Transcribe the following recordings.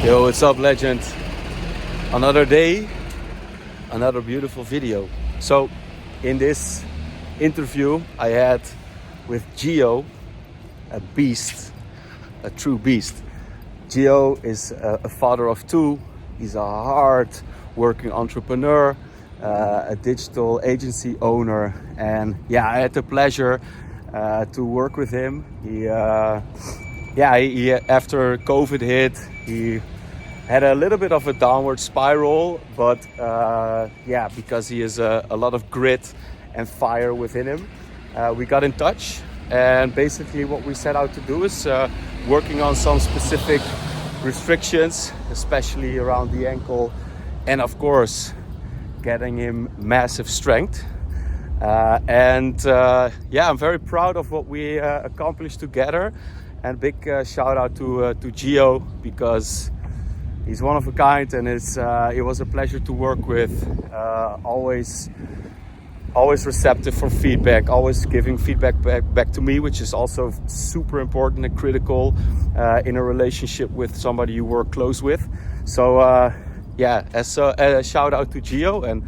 Yo, what's up, legend? Another day, another beautiful video. So, in this interview I had with Gio, a beast, a true beast. Gio is a father of two. He's a hard working entrepreneur, a digital agency owner, and yeah, I had the pleasure to work with him. He after COVID hit, he had a little bit of a downward spiral, but because he has a lot of grit and fire within him, we got in touch. And basically, what we set out to do is working on some specific restrictions, especially around the ankle, and of course, getting him massive strength. I'm very proud of what we accomplished together. And big shout out to Gio, because he's one of a kind, and it was a pleasure to work with. Always receptive for feedback, always giving feedback back to me, which is also super important and critical in a relationship with somebody you work close with. So as a shout out to Gio, and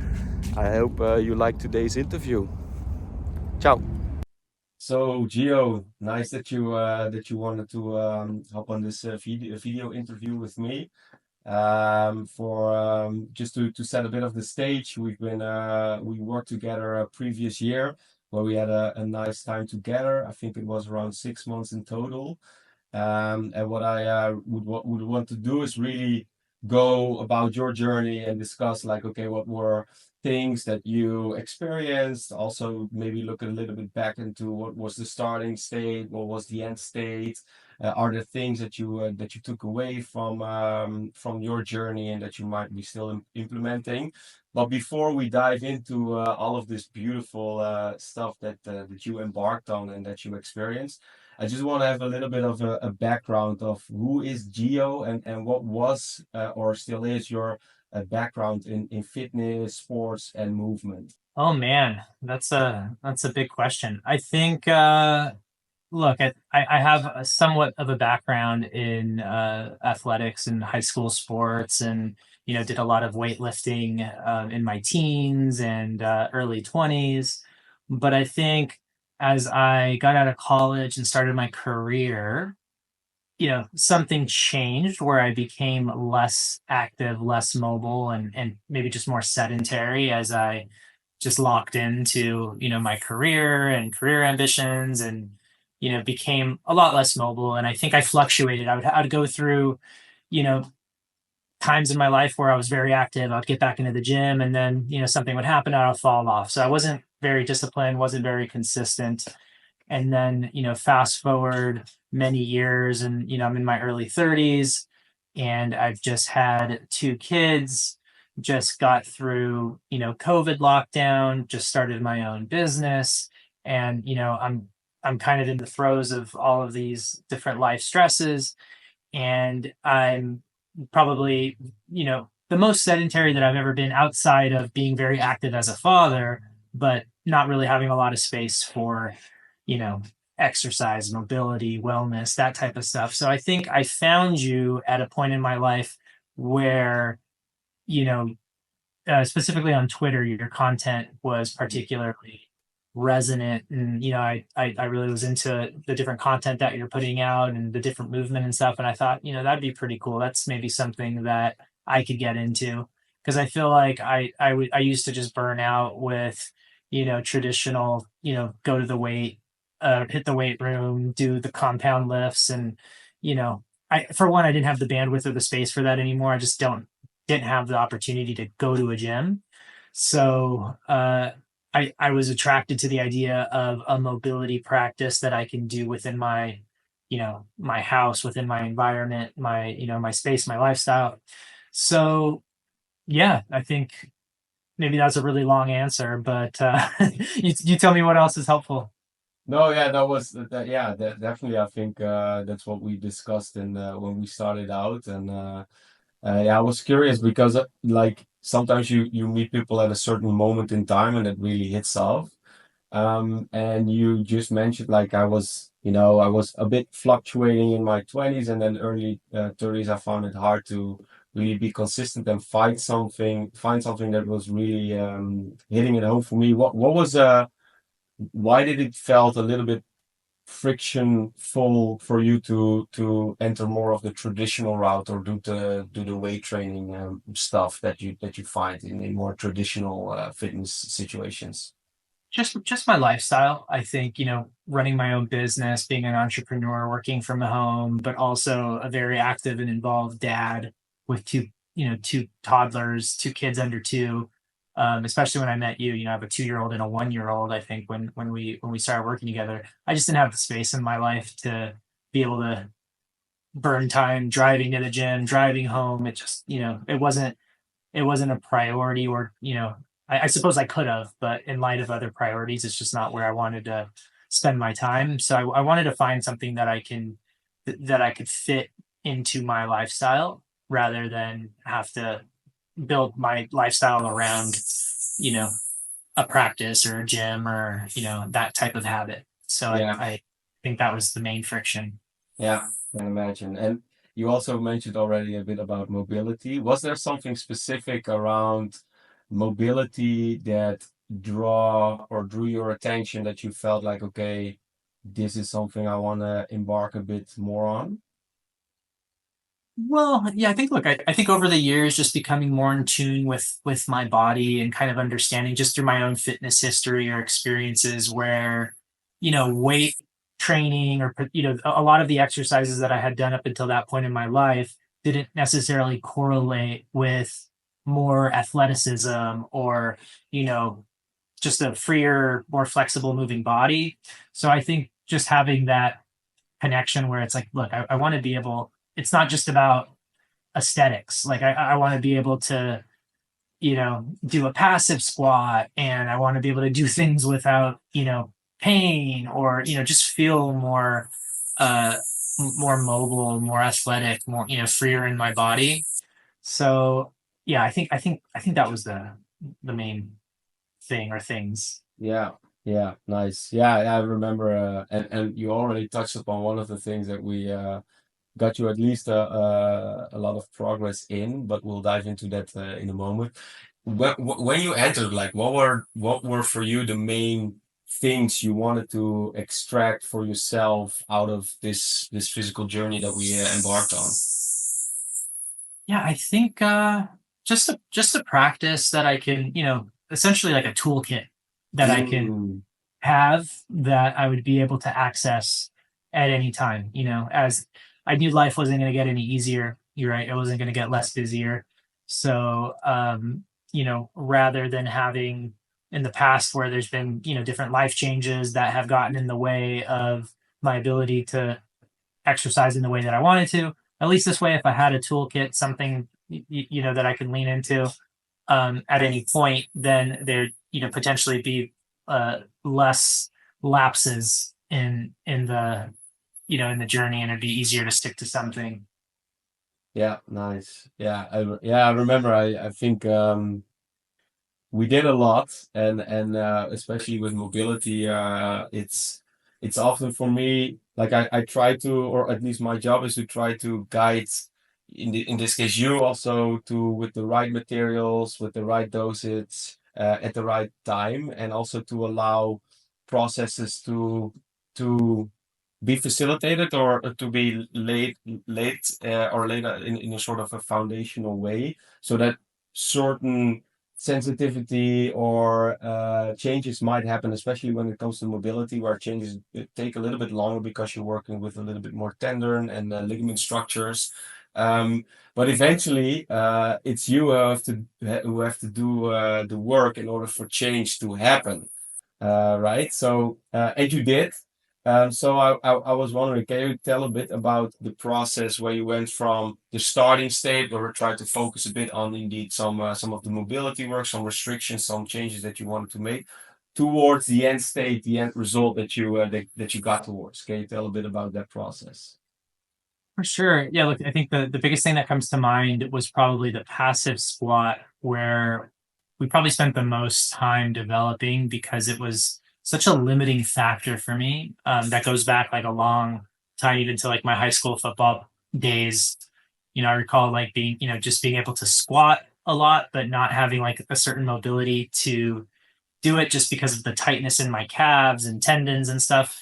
I hope you like today's interview. Ciao. So Gio, nice that you wanted to hop on this video interview with me. Just to set a bit of the stage, we worked together a previous year where we had a nice time together. I think it was around 6 months in total. And what I would want to do is really go about your journey and discuss, like, okay, what were things that you experienced, also maybe look a little bit back into what was the starting state, what was the end state. Are there things that you took away from your journey and that you might be still implementing? But before we dive into all of this beautiful stuff that you embarked on and that you experienced, I just want to have a little bit of a background of who is Gio, and what was or still is your background in fitness, sports, and movement. Oh man, that's a big question. I think look, I have somewhat of a background in athletics and high school sports, and did a lot of weightlifting in my teens and early 20s. But I think as I got out of college and started my career, something changed where I became less active, less mobile, and maybe just more sedentary as I just locked into my career and career ambitions, and became a lot less mobile. And I think I fluctuated. I would go through you know times in my life where I was very active. I'd get back into the gym, and then something would happen and I'd fall off. So I wasn't very disciplined, wasn't very consistent. And then fast forward many years, and I'm in my early 30s, and I've just had two kids, just got through COVID lockdown, just started my own business. And I'm kind of in the throes of all of these different life stresses, and I'm probably the most sedentary that I've ever been, outside of being very active as a father, but not really having a lot of space for you know exercise, mobility, wellness, that type of stuff. So I think I found you at a point in my life where you know specifically on Twitter, your content was particularly resonant. And I really was into the different content that you're putting out and the different movement and stuff. And I thought, that'd be pretty cool. That's maybe something that I could get into, because I feel like I used to just burn out with traditional, go to the weight, hit the weight room, do the compound lifts. And you know for one, I didn't have the bandwidth or the space for that anymore. I just didn't have the opportunity to go to a gym. So I was attracted to the idea of a mobility practice that I can do within my house, within my environment, my space, my lifestyle. So yeah, I think maybe that's a really long answer, but you tell me what else is helpful. No, yeah, that was that. Yeah, definitely. I think that's what we discussed in when we started out, and yeah, I was curious because like sometimes you meet people at a certain moment in time and it really hits off. And you just mentioned like I was a bit fluctuating in my 20s and then early 30s. I found it hard to really be consistent and find something that was really hitting it home for me. What was why did it felt a little bit frictionful for you to enter more of the traditional route or do the weight training stuff that you find in more traditional fitness situations? Just my lifestyle. I think, running my own business, being an entrepreneur, working from home, but also a very active and involved dad with two toddlers, two kids under two. Especially when I met you, I have a 2 year old and a 1 year old. I think when we started working together, I just didn't have the space in my life to be able to burn time driving to the gym, driving home. It just, it wasn't a priority, or I suppose I could have, but in light of other priorities, it's just not where I wanted to spend my time. So I wanted to find something that I could fit into my lifestyle rather than have to build my lifestyle around you know a practice or a gym, or that type of habit. So Yeah. I think that was the main friction. Yeah, I can imagine. And you also mentioned already a bit about mobility. Was there something specific around mobility that drew your attention that you felt like, okay, this is something I want to embark a bit more on? Well, yeah, I think, look, I think over the years, just becoming more in tune with my body and kind of understanding just through my own fitness history or experiences where, weight training, or, a lot of the exercises that I had done up until that point in my life didn't necessarily correlate with more athleticism, or, you know, just a freer, more flexible moving body. So I think just having that connection where it's like, look, I want to be able, it's not just about aesthetics. Like I want to be able to, do a passive squat, and I want to be able to do things without, pain, or, just feel uh, more mobile, more athletic, more, freer in my body. So yeah, I think that was the main thing, or things. Yeah, yeah, nice. Yeah, yeah, I remember, and you already touched upon one of the things that we got you at least a lot of progress in, but we'll dive into that in a moment. When you entered, like, what were for you the main things you wanted to extract for yourself out of this physical journey that we embarked on? Yeah, I think just a practice that I can, essentially like a toolkit that I can Mm, have, that I would be able to access at any time. As I knew life wasn't going to get any easier. You're right; it wasn't going to get less busier. So, rather than having in the past where there's been different life changes that have gotten in the way of my ability to exercise in the way that I wanted to. At least this way, if I had a toolkit, something that I could lean into at any point, then there potentially be less lapses in the journey, and it'd be easier to stick to something. yeah, nice. Yeah, I remember. I think we did a lot, and especially with mobility, it's often for me like I try to, or at least my job is to try to guide in this case you also to with the right materials, with the right dosage, at the right time, and also to allow processes to be facilitated or to be laid in a sort of a foundational way so that certain sensitivity or changes might happen, especially when it comes to mobility, where changes take a little bit longer because you're working with a little bit more tendon and ligament structures. Um, but eventually, it's you who have to do the work in order for change to happen, right? So, and you did. So I was wondering, can you tell a bit about the process where you went from the starting state, where we tried to focus a bit on indeed some of the mobility work, some restrictions, some changes that you wanted to make, towards the end state, the end result that you got towards. Can you tell a bit about that process? For sure. Yeah, look, I think the biggest thing that comes to mind was probably the passive squat, where we probably spent the most time developing, because it was such a limiting factor for me. That goes back like a long time, even to like my high school football days. I recall like being, just being able to squat a lot, but not having like a certain mobility to do it just because of the tightness in my calves and tendons and stuff.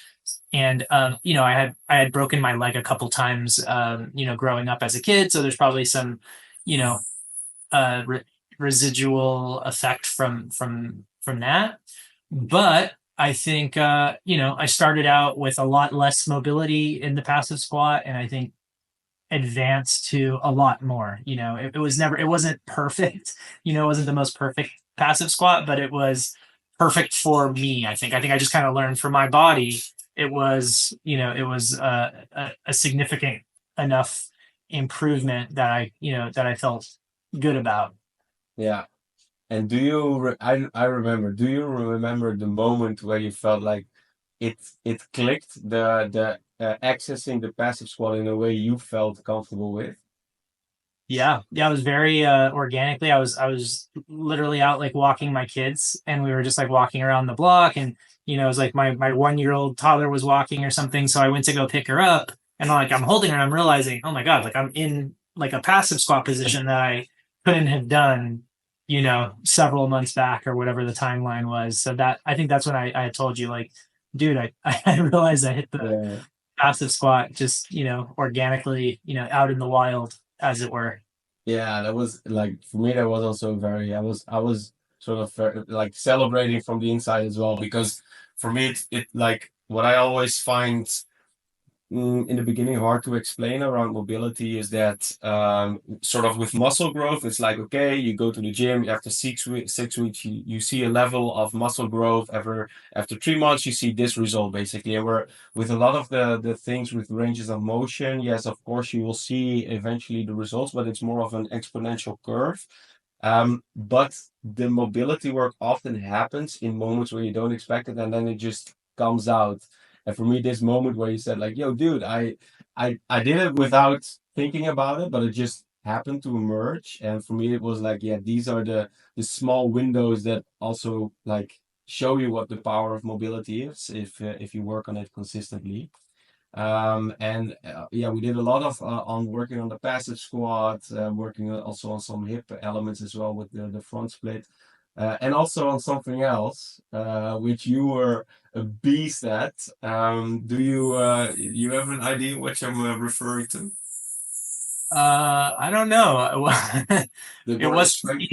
And I had broken my leg a couple times, growing up as a kid. So there's probably some, you know, re- residual effect from that. But I think I started out with a lot less mobility in the passive squat, and I think advanced to a lot more. It wasn't perfect. It wasn't the most perfect passive squat, but it was perfect for me. I think I just kind of learned for my body. It was a significant enough improvement that I felt good about. Yeah. And I remember, do you remember the moment where you felt like it clicked, the accessing the passive squat in a way you felt comfortable with? Yeah, yeah, I was very organically. I was literally out like walking my kids, and we were just like walking around the block, and it was like my 1 year old toddler was walking or something. So I went to go pick her up, and I'm holding her, and I'm realizing, oh my God, like I'm in like a passive squat position that I couldn't have done, several months back or whatever the timeline was. So that I think that's when I had told you like, dude, I realized I hit the Yeah. passive squat just organically, out in the wild, as it were. Yeah, that was like for me. That was also very. I was sort of like celebrating from the inside as well because for me it like what I always find in the beginning hard to explain around mobility is that sort of with muscle growth it's like okay, you go to the gym after 6 weeks, you see a level of muscle growth. After 3 months you see this result basically. And we're with a lot of the things with ranges of motion, yes, of course you will see eventually the results, but it's more of an exponential curve. But the mobility work often happens in moments where you don't expect it and then it just comes out. And for me, this moment where you said like, "Yo, dude, I did it without thinking about it, but it just happened to emerge." And for me, it was like, yeah, these are the small windows that also like show you what the power of mobility is if you work on it consistently. And yeah, we did a lot of on working on the passive squat, working also on some hip elements as well with the front split, and also on something else, which you were a beast at. Do you have an idea what I'm referring to? I don't know. The It bar was strength?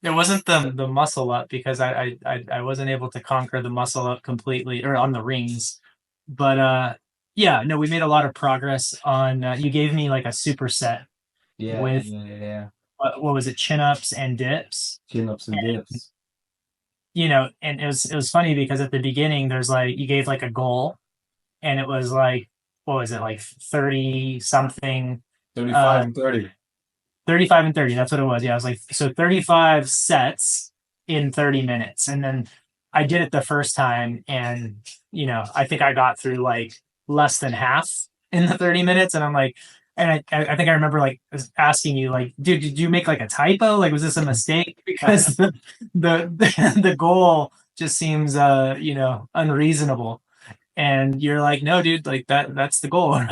it wasn't the muscle up because I wasn't able to conquer the muscle up completely or on the rings. But yeah, no, we made a lot of progress on you gave me like a superset Yeah, with yeah, yeah. what was it, chin ups and dips. Chin ups and dips. And it was funny because at the beginning there's like you gave like a goal, and it was like what was it, like 30 something, 35 and um 30. 35 and 30, that's what it was. Yeah, I was like, so 35 sets in 30 minutes. And then I did it the first time, and I think I got through like less than half in the 30 minutes. And I'm like, and I think I remember like asking you like, dude, did you make like a typo? Like, was this a mistake? Because the goal just seems unreasonable. And you're like, no, dude, like that's the goal. And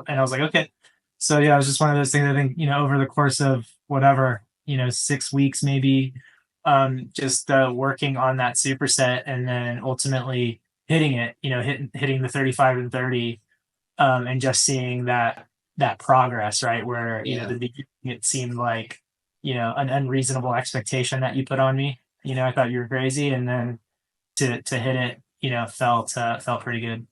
I was like, okay. So yeah, it was just one of those things. I think, over the course of whatever, 6 weeks maybe, just working on that superset and then ultimately hitting it, hitting the 35 and 30, and just seeing that progress, right? Where, Yeah. the beginning it seemed like, an unreasonable expectation that you put on me. I thought you were crazy, and then to hit it, felt pretty good.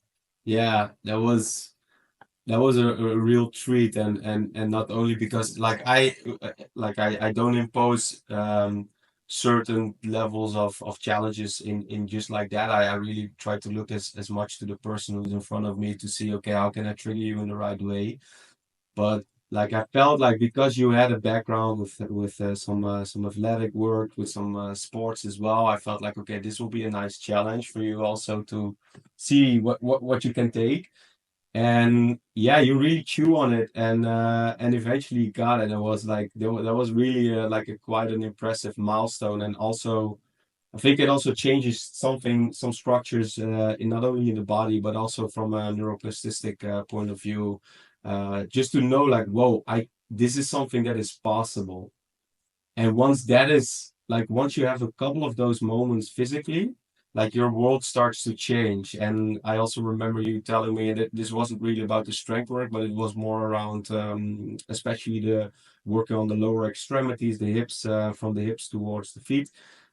Yeah, that was a real treat. And not only because I don't impose certain levels of challenges in just like that. I really try to look as much to the person who's in front of me to see, okay, how can I trigger you in the right way. But like I felt like because you had a background with some athletic work, with some sports as well, I felt like okay, this will be a nice challenge for you also to see what you can take. And yeah, you really chew on it, and eventually got it. It was like that was really like a quite an impressive milestone. And also I think it also changes some structures in not only in the body but also from a neuroplastic point of view. Just to know, like, whoa, I this is something that is possible. And once that is like, once you have a couple of those moments physically, like your world starts to change. And I also remember you telling me that this wasn't really about the strength work, but it was more around, especially the working on the lower extremities, the hips, from the hips towards the feet.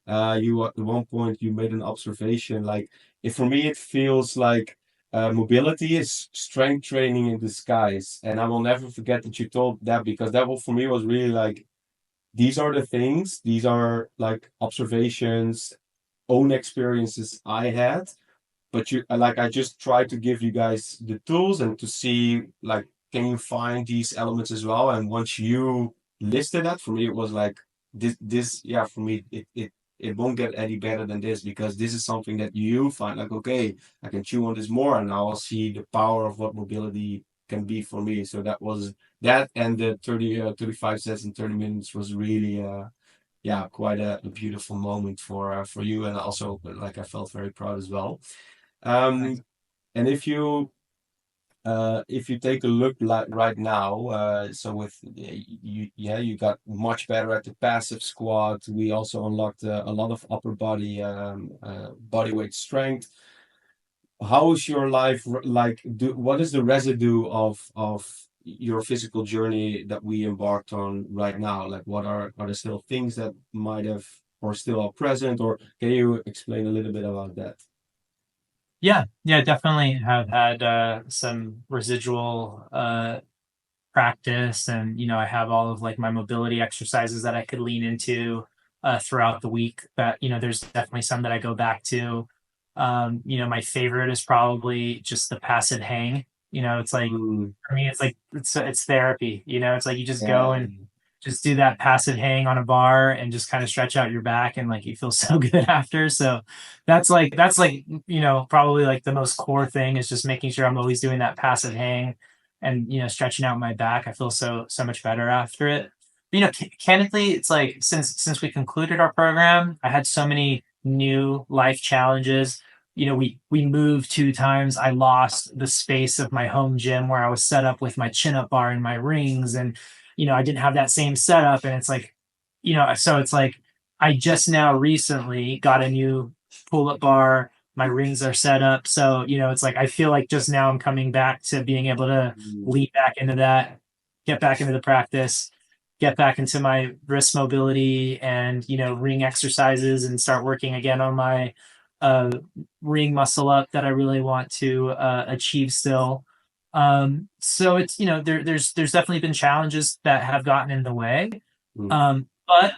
You at one point you made an observation, like, if for me it feels like mobility is strength training in disguise. And I will never forget that you told that, because that for me was really like, these are the things, these are like observations, own experiences I had, but you like, I just try to give you guys the tools and to see, like, can you find these elements as well. And once you listed that, for me it was like, this yeah, for me it won't get any better than this, because this is something that you find like, okay, I can chew on this more, and now I'll see the power of what mobility can be for me. So that was that, and the 35 sets in 30 minutes was really yeah, quite a beautiful moment for you, and also like I felt very proud as well. Thanks. And if you take a look like right now, so with you, yeah, you got much better at the passive squat. We also unlocked a lot of upper body body weight strength. How is your life like? What is the residue of your physical journey that we embarked on right now? Like, what are there still things that might have or still are present, or can you explain a little bit about that? Yeah, yeah, definitely have had some residual practice, and I have all of like my mobility exercises that I could lean into throughout the week. That there's definitely some that I go back to. My favorite is probably just the passive hang. It's like, Mm, for me, it's like it's therapy. It's like you just go yeah. and just do that passive hang on a bar and just kind of stretch out your back, and like you feel so good after. So that's like probably like the most core thing is just making sure I'm always doing that passive hang and stretching out my back. I feel so much better after it. But, candidly, it's like since we concluded our program, I had so many new life challenges. We moved 2 times. I lost the space of my home gym where I was set up with my chin up bar and my rings, and I didn't have that same setup. And it's like, so it's like I just now recently got a new pull up bar. My rings are set up. So, it's like I feel like just now I'm coming back to being able to Mm, lead back into that, get back into the practice, get back into my wrist mobility and, ring exercises, and start working again on my uh, ring muscle up that I really want to achieve still. So it's, there's definitely been challenges that have gotten in the way. mm. But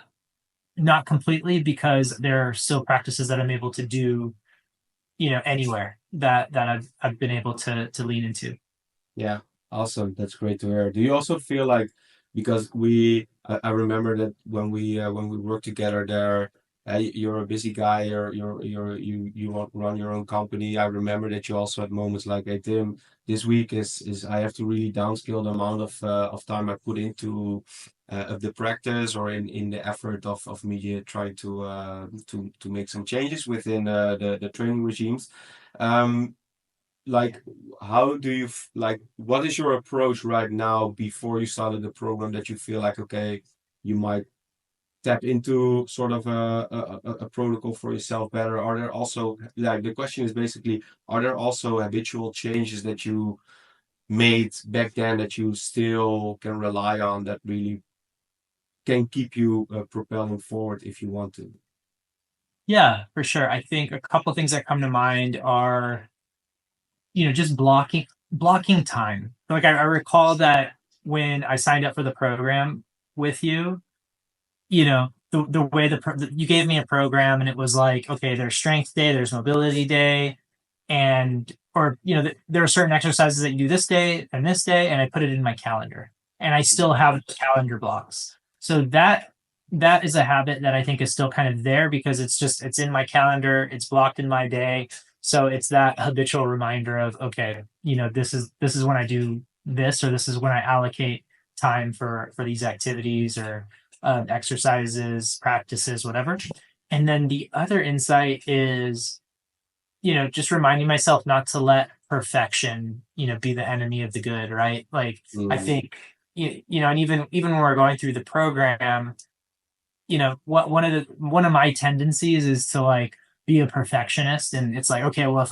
not completely, because there are still practices that I'm able to do, anywhere that I've been able to lean into. Yeah, awesome. That's great to hear. Do you also feel like, because I remember that when we worked together there, you're a busy guy. You run your own company. I remember that you also had moments like, hey Tim, this week is I have to really downscale the amount of time I put into of the practice, or in the effort of me trying to make some changes within the training regimes. Um, like, how do you like, what is your approach right now before you started the program, that you feel like, okay, you might tap into sort of a protocol for yourself better? Are there also, like, the question is basically, are there also habitual changes that you made back then that you still can rely on, that really can keep you propelling forward if you want to? Yeah, for sure. I think a couple things that come to mind are, just blocking time. Like I recall that when I signed up for the program with you, the way you gave me a program, and it was like, okay, there's strength day, there's mobility day, and or there are certain exercises that you do this day, and I put it in my calendar, and I still have the calendar blocks. So that is a habit that I think is still kind of there, because it's in my calendar, it's blocked in my day. So it's that habitual reminder of, okay, this is when I do this, or this is when I allocate time for these activities, or exercises, practices, whatever. And then the other insight is, just reminding myself not to let perfection, be the enemy of the good, right? Like I Mm, think, and even when we're going through the program, what one of my tendencies is to like be a perfectionist, and it's like, okay, well,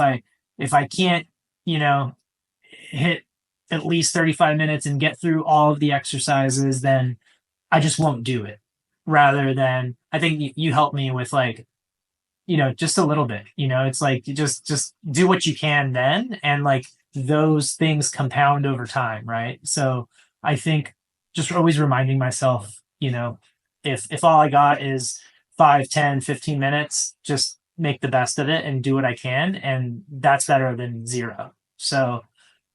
if I can't, you know, hit at least 35 minutes and get through all of the exercises, then I just won't do it. Rather than, I think you help me with like, just a little bit. It's like you just do what you can then, and like those things compound over time, right? So I think just always reminding myself, if all I got is 5, 10, 15 minutes, just make the best of it and do what I can, and that's better than zero. So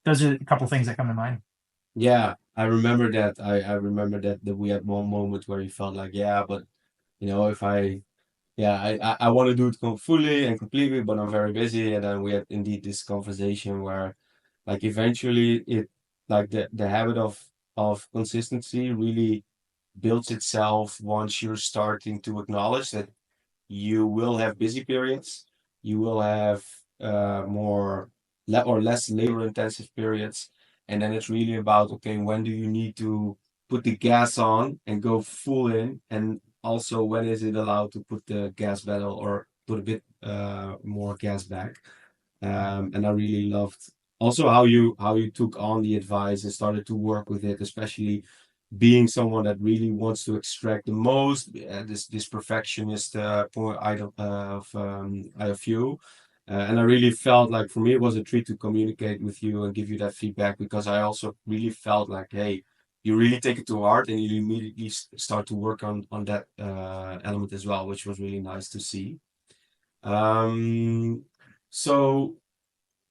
those are a couple things that come to mind. yeah, I remember that. I remember that we had one moment where you felt like, yeah, but if I want to do it fully and completely, but I'm very busy. And then we had indeed this conversation where, like, eventually like the habit of consistency really builds itself once you're starting to acknowledge that you will have busy periods, you will have more or less labor intensive periods, and then it's really about, okay, when do you need to put the gas on and go full in, and also when is it allowed to put the gas pedal or put a bit more gas back. And I really loved also how you took on the advice and started to work with it, especially being someone that really wants to extract the most, this perfectionist point item of you. And I really felt like for me it was a treat to communicate with you and give you that feedback, because I also really felt like, hey, you really take it to heart and you immediately start to work on that element as well, which was really nice to see. So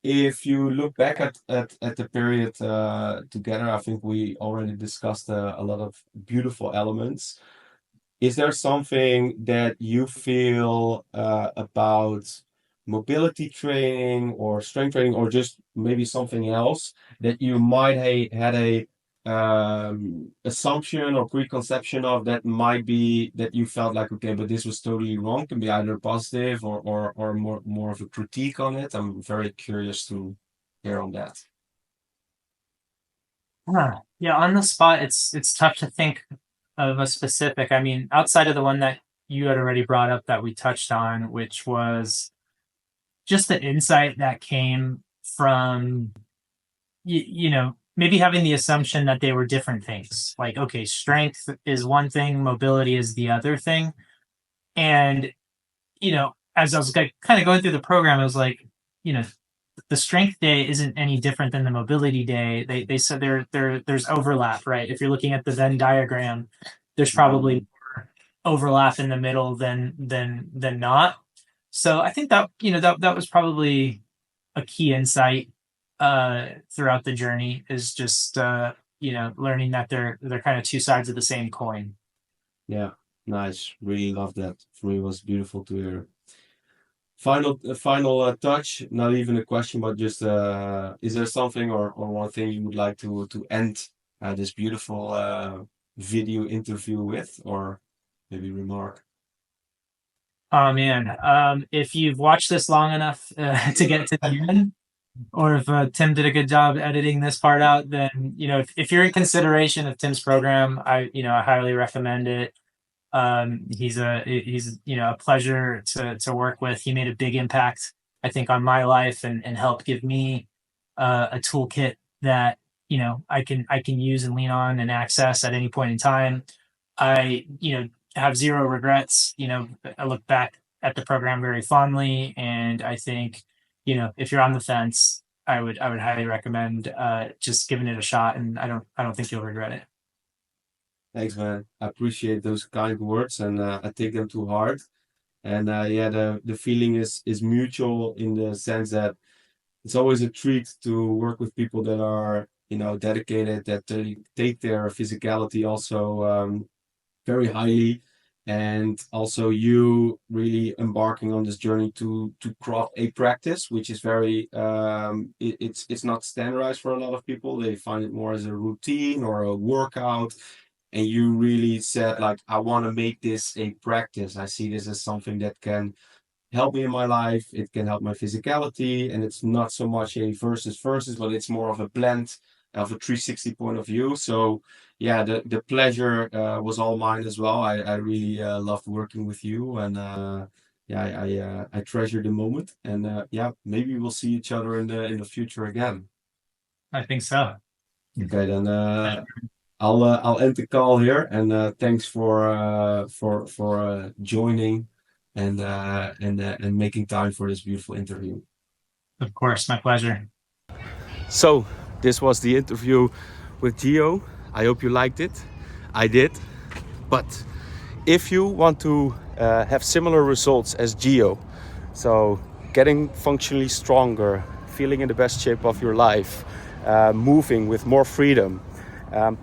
if you look back at the period together, I think we already discussed a lot of beautiful elements. Is there something that you feel about mobility training or strength training, or just maybe something else that you might had a assumption or preconception of, that might be that you felt like, okay, but this was totally wrong? Can be either positive or more of a critique on it. I'm very curious to hear on that. Huh. Yeah, on the spot, it's tough to think of a specific. I mean, outside of the one that you had already brought up that we touched on, which was just the insight that came from maybe having the assumption that they were different things. Like, okay, strength is one thing, mobility is the other thing. And as I was kind of going through the program, I was like, you know, the strength day isn't any different than the mobility day. They said there's overlap, right? If you're looking at the Venn diagram, there's probably more overlap in the middle than not. So I think that that was probably a key insight throughout the journey, is just learning that they're kind of two sides of the same coin. Yeah, nice. Really love that. For me, it was beautiful to hear. Final touch, not even a question, but just is there something or one thing you would like to end this beautiful video interview with, or maybe remark? Oh man, if you've watched this long enough to get to the end, or if Tim did a good job editing this part out, then if you're in consideration of Tim's program, I highly recommend it. He's a pleasure to work with. He made a big impact, I think, on my life, and helped give me a toolkit that I can use and lean on and access at any point in time. I have zero regrets. I look back at the program very fondly, and I think if you're on the fence, I would highly recommend just giving it a shot, and I don't think you'll regret it. Thanks, man. I appreciate those kind words, and I take them to heart. And yeah, the feeling is mutual, in the sense that it's always a treat to work with people that are dedicated, that they take their physicality also very highly, and also you really embarking on this journey to craft a practice which is very it's not standardized for a lot of people. They find it more as a routine or a workout, and you really said like, I want to make this a practice. I see this as something that can help me in my life. It can help my physicality, and it's not so much a versus, but it's more of a blend of a 360 point of view. So yeah, the pleasure was all mine as well. I really loved working with you, and yeah, I treasure the moment, and yeah, maybe we'll see each other in the future again. I think so. Okay, then I'll end the call here, and thanks for joining and making time for this beautiful interview. Of course, my pleasure. So this was the interview with Gio. I hope you liked it. I did. But if you want to have similar results as Gio, so getting functionally stronger, feeling in the best shape of your life, moving with more freedom,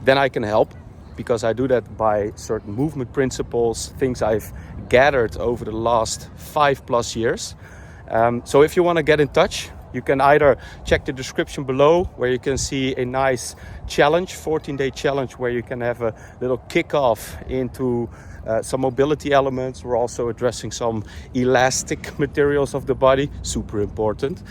then I can help, because I do that by certain movement principles, things I've gathered over the last 5+ years. So if you want to get in touch, you can either check the description below, where you can see a nice challenge, 14-day challenge, where you can have a little kickoff into some mobility elements. We're also addressing some elastic materials of the body, super important.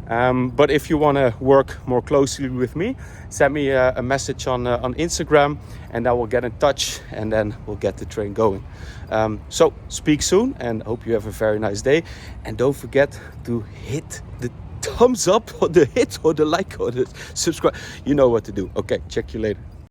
But if you want to work more closely with me, send me a message on Instagram, and I will get in touch, and then we'll get the train going. So speak soon, and hope you have a very nice day. And don't forget to hit the thumbs up, or the hit, or the like, or the subscribe. You know what to do. Okay, check you later.